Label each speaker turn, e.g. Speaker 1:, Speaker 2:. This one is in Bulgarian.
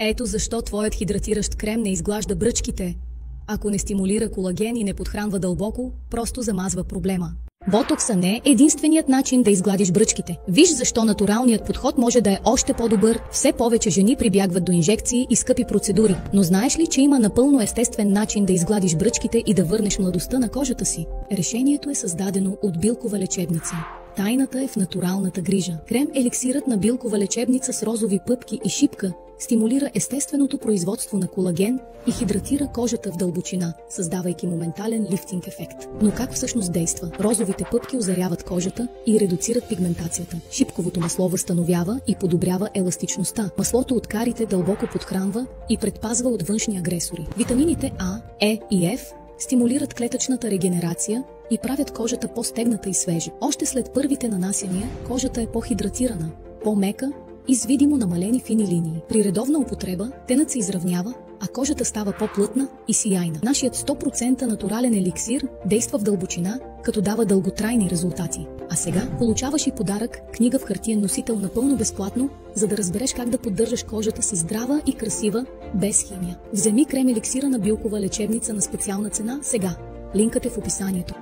Speaker 1: Ето защо твоят хидратиращ крем не изглажда бръчките. Ако не стимулира колаген и не подхранва дълбоко, просто замазва проблема. Ботокса не е единственият начин да изгладиш бръчките. Виж защо натуралният подход може да е още по-добър. Все повече жени прибягват до инжекции и скъпи процедури. Но знаеш ли, че има напълно естествен начин да изгладиш бръчките и да върнеш младостта на кожата си? Решението е създадено от Билкова лечебница. Тайната е в натуралната грижа. Крем-еликсирът на Билкова лечебница с розови пъпки и шипка стимулира естественото производство на колаген и хидратира кожата в дълбочина, създавайки моментален лифтинг ефект. Но как всъщност действа? Розовите пъпки озаряват кожата и редуцират пигментацията. Шипковото масло възстановява и подобрява еластичността. Маслото от карите дълбоко подхранва и предпазва от външни агресори. Витамините А, Е и Ф стимулират клетъчната регенерация и правят кожата по-стегната и свежа. Още след първите нанасяния, кожата е по-хидратирана, по-мека и с видимо намалени фини линии. При редовна употреба тенът се изравнява, а кожата става по-плътна и сияйна. Нашият 100% натурален еликсир действа в дълбочина, като дава дълготрайни резултати. А сега получаваш и подарък – книга в хартиен носител напълно безплатно, за да разбереш как да поддържаш кожата си здрава и красива, без химия. Вземи крем еликсира на Билкова лечебница на специална цена сега. Линкът е в описанието.